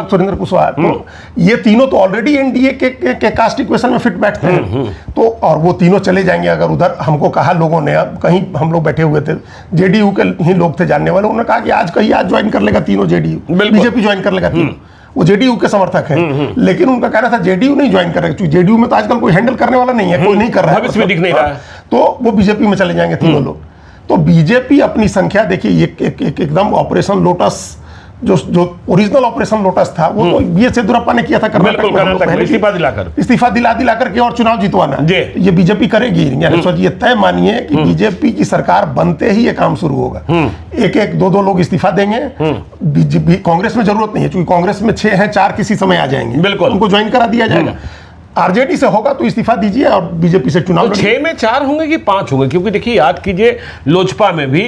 सुरेंद्र कुशवाहा। तो ये तीनों तो ऑलरेडी एनडीए के कास्ट इक्वेशन में फिट बैठते हैं। तो और वो तीनों चले जाएंगे अगर उधर। हमको कहा लोगों ने, अब कहीं हम लोग बैठे हुए थे, जेडीयू के ही लोग थे जानने वाले, उन्होंने कहा कि आज ज्वाइन कर लेगा तीनों जेडीयू, बीजेपी ज्वाइन कर लेगा तीनों। वो जेडीयू के समर्थक हैं, लेकिन उनका कहना था जेडीयू नहीं ज्वाइन करेगा, क्योंकि जेडीयू में तो आजकल कोई हैंडल करने वाला नहीं है, कोई नहीं कर रहा है, दिख नहीं रहा है, तो वो बीजेपी में चले जाएंगे तीनों लोग। तो बीजेपी अपनी संख्या देखिए, एकदम ऑपरेशन लोटस जो ओरिजिनल ऑपरेशन लोटस था वो तो बीएस येदियुरप्पा ने किया था कर्नाटक में, इस्तीफा दिला करके और चुनाव जितवाना, ये बीजेपी करेगी। ये तय मानिए कि बीजेपी की सरकार बनते ही ये काम शुरू होगा। 1-2 लोग इस्तीफा देंगे। कांग्रेस में जरूरत नहीं है, क्योंकि कांग्रेस में 6 हैं, 4 किसी समय आ जाएंगे, उनको ज्वाइन करा दिया जाएगा। आरजेडी से होगा तो इस्तीफा दीजिए और बीजेपी से चुनाव। तो 6 में 4 होंगे कि 5 होंगे? क्योंकि देखिए याद कीजिए, लोजपा में भी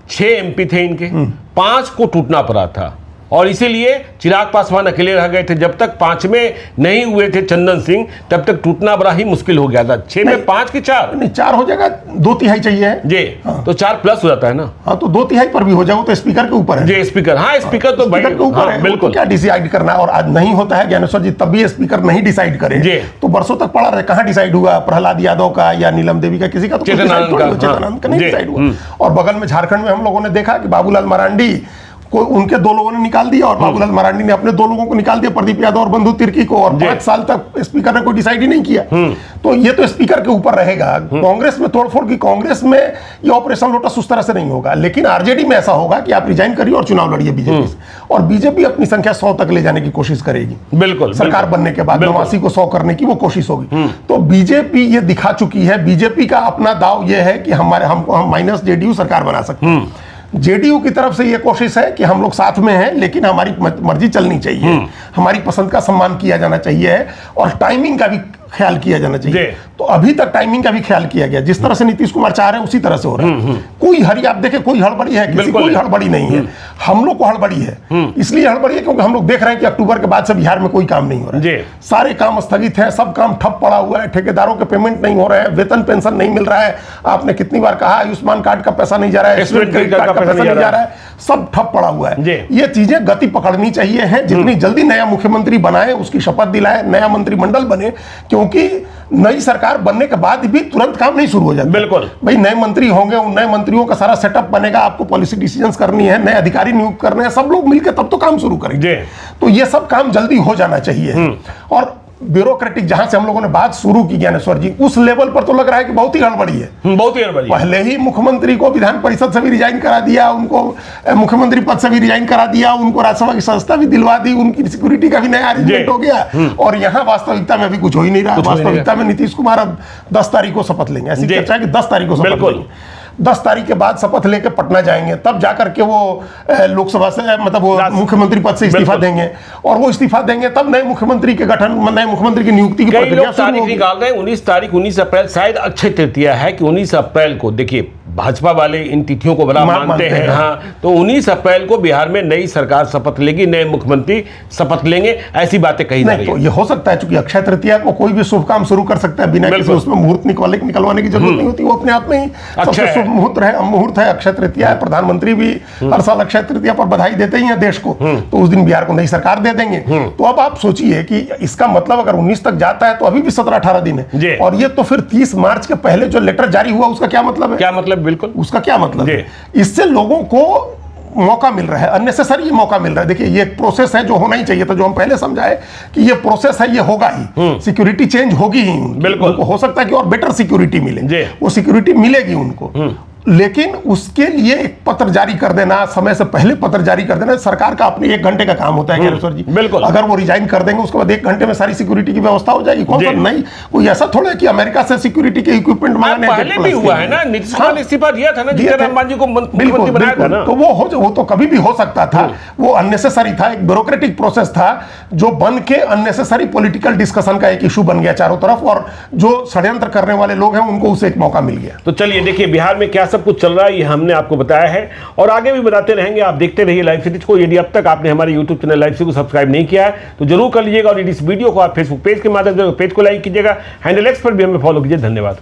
6 एमपी थे इनके, 5 को टूटना पड़ा था, और इसीलिए चिराग पासवान अकेले रह गए थे। जब तक 5 में नहीं हुए थे चंदन सिंह, तब तक टूटना बड़ा ही मुश्किल हो गया था। 6 में 5 की 4 नहीं, 4 हो जाएगा, 2/3 चाहिए जी। तो 4 प्लस हो जाता है ना। हाँ, तो 2/3 पर भी हो जाएगा, तो स्पीकर के ऊपर है जी। स्पीकर, हाँ स्पीकर तो स्पीकर के ऊपर है, बिल्कुल। क्या डिसाइड करना, और आज नहीं होता है ज्ञानेश्वर जी, तब भी स्पीकर नहीं डिसाइड करे तो बरसों तक पड़ा रहे। कहाँ डिसाइड हुआ? प्रहलाद यादव का या नीलम देवी का, किसी का तो चेतनानंद का नहीं डिसाइड हुआ। और बगल में झारखंड में हम लोगों ने देखा कि बाबूलाल मरांडी को उनके 2 लोगों ने निकाल दिया, और बाबूलाल मरांडी ने अपने 2 लोगों को निकाल दिया, प्रदीप यादव और बंधु तिर्की को, और 5 साल तक स्पीकर ने कोई डिसाइड ही नहीं किया। तो ये तो स्पीकर के ऊपर रहेगा। कांग्रेस में तोड़फोड़ की, कांग्रेस में ये ऑपरेशन लोटस उस तरह से नहीं होगा, लेकिन आरजेडी में ऐसा होगा कि आप रिजाइन करिए और चुनाव लड़िए बीजेपी से, और बीजेपी अपनी संख्या 100 तक ले जाने की कोशिश करेगी। बिल्कुल, सरकार बनने के बाद 89 को 100 करने की वो कोशिश होगी। तो बीजेपी ये दिखा चुकी है, बीजेपी का अपना दाव ये है कि हम माइनस जेडीयू सरकार बना सकते हैं। जेडीयू की तरफ से ये कोशिश है कि हम लोग साथ में हैं, लेकिन हमारी मर्जी चलनी चाहिए, हमारी पसंद का सम्मान किया जाना चाहिए और टाइमिंग का भी ख्याल किया जाना चाहिए। तो अभी तक टाइमिंग का भी ख्याल किया गया, जिस तरह से नीतीश कुमार चाह रहे हैं उसी तरह से हो रहा है। कोई हरी, आप देखें, कोई हड़बड़ी है, किसी कोई हड़बड़ी नहीं है। हम लोग को हड़बड़ी है, इसलिए हड़बड़ी है क्योंकि हम लोग देख रहे हैं कि अक्टूबर के बाद से बिहार में कोई काम नहीं हो रहा है। सारे काम स्थगित है, सब काम ठप पड़ा हुआ है, ठेकेदारों के पेमेंट नहीं हो रहे हैं, वेतन पेंशन नहीं मिल रहा है। आपने कितनी बार कहा आयुष्मान कार्ड का पैसा नहीं जा रहा है, क्रेडिट कार्ड का पैसा नहीं जा रहा है, सब ठप पड़ा हुआ है। ये चीजें गति पकड़नी चाहिए है, जितनी जल्दी नया मुख्यमंत्री बनाए, उसकी शपथ दिलाए, नया मंत्रिमंडल बने, क्योंकि नई सरकार बनने के बाद भी तुरंत काम नहीं शुरू हो जाता। बिल्कुल भाई, नए मंत्री होंगे, उन नए मंत्रियों का सारा सेटअप बनेगा, आपको पॉलिसी डिसीजंस करनी है, नए अधिकारी नियुक्त करने हैं, सब लोग मिलकर तब तो काम शुरू करेंगे। तो ये सब काम जल्दी हो जाना चाहिए। और ब्यूरोक्रेटिक जहां से हम लोगों ने बात शुरू की ज्ञानेश्वर जी, उस लेवल पर तो लग रहा है कि बहुत ही हड़बड़ी है, बहुत ही हड़बड़ी। पहले ही मुख्यमंत्री को विधान परिषद से भी रिजाइन करा दिया, उनको मुख्यमंत्री पद से भी रिजाइन करा दिया, उनको राज्यसभा की सदस्यता भी दिलवा दी, उनकी सिक्योरिटी का भी नया अरेंजमेंट हो गया। और यहाँ वास्तविकता में अभी कुछ हो ही नहीं रहा। वास्तविकता में नीतीश कुमार अब 10 तारीख को शपथ लेंगे, ऐसी चर्चा है कि 10 तारीख को शपथ लेंगे। 10 तारीख के बाद शपथ लेकर पटना जाएंगे, तब जाकर के वो लोकसभा से, मतलब वो मुख्यमंत्री पद से इस्तीफा देंगे, और वो इस्तीफा देंगे तब नए मुख्यमंत्री के गठन, नए मुख्यमंत्री की नियुक्ति की प्रक्रिया तारीख निकाल रहे हैं। 19 तारीख, 19 अप्रैल, शायद अक्षय तृतीया है कि 19 अप्रैल को, देखिए भाजपा वाले इन तिथियों को बड़ा मानते हैं। हाँ, तो 19 अप्रैल को बिहार में नई सरकार शपथ लेगी, नए मुख्यमंत्री शपथ लेंगे, ऐसी बातें कही जा रही है। तो ये हो सकता है, क्योंकि अक्षय तृतीया को कोई भी शुभ काम शुरू कर सकता है बिना किसी उसमें मुहूर्त निकलवाने की जरूरत नहीं होती, वो अपने आप में ही सबसे शुभ मुहूर्त है अक्षय तृतीया है। प्रधानमंत्री भी हर साल अक्षय तृतीया पर बधाई देते ही हैं देश को, तो उस दिन बिहार को नई सरकार दे देंगे। तो अब आप सोचिए कि इसका मतलब अगर 19 तक जाता है तो अभी भी 17-18 दिन है, और ये तो फिर 30 मार्च के पहले जो लेटर जारी हुआ उसका क्या मतलब है? क्या मतलब? बिल्कुल उसका क्या मतलब है? इससे लोगों को मौका मिल रहा है, अननेसेसरी मौका मिल रहा है। देखिए, ये एक प्रोसेस है जो होना ही चाहिए था, जो हम पहले समझाए कि ये प्रोसेस है, ये होगा ही, सिक्योरिटी चेंज होगी ही। बिल्कुल, उनको हो सकता है कि और बेटर सिक्योरिटी मिले, वो सिक्योरिटी मिलेगी उनको, लेकिन उसके लिए एक पत्र जारी कर देना, समय से पहले पत्र जारी कर देना, सरकार का अपने 1 घंटे का काम होता है ज्ञानेश्वर जी। बिल्कुल, अगर वो रिजाइन कर देंगे उसके बाद 1 घंटे में सारी सिक्योरिटी की व्यवस्था हो जाएगी। कौन सा नहीं, कोई ऐसा थोड़ा है कि अमेरिका से सिक्योरिटी के इक्विपमेंट मंगाने, पहले भी हुआ है ना, नीतीश कुमार ने इस्तीफा दिया था ना, जितेंद्र अंबानी को मुख्यमंत्री बनाया था ना, तो वो तो कभी भी हो सकता था, वो अननेसेसरी था, एक ब्यूरोक्रेटिक प्रोसेस था जो बन के अननेसेसरी पॉलिटिकल डिस्कशन का एक इशू बन गया चारों तरफ, और जो षड्यंत्र करने वाले लोग हैं उनको उसे एक मौका मिल गया। तो चलिए देखिए बिहार में क्या सब कुछ चल रहा है, हमने आपको बताया है और आगे भी बताते रहेंगे। आप देखते रहिए लाइव सिटीज को। यदि अब तक आपने हमारे YouTube चैनल लाइव सिटी को सब्सक्राइब नहीं किया है तो जरूर कर लीजिएगा, और इस वीडियो को आप फेसबुक पेज के माध्यम से पेज को लाइक कीजिएगा, हैंडल एक्स पर भी हमें फॉलो कीजिए। धन्यवाद।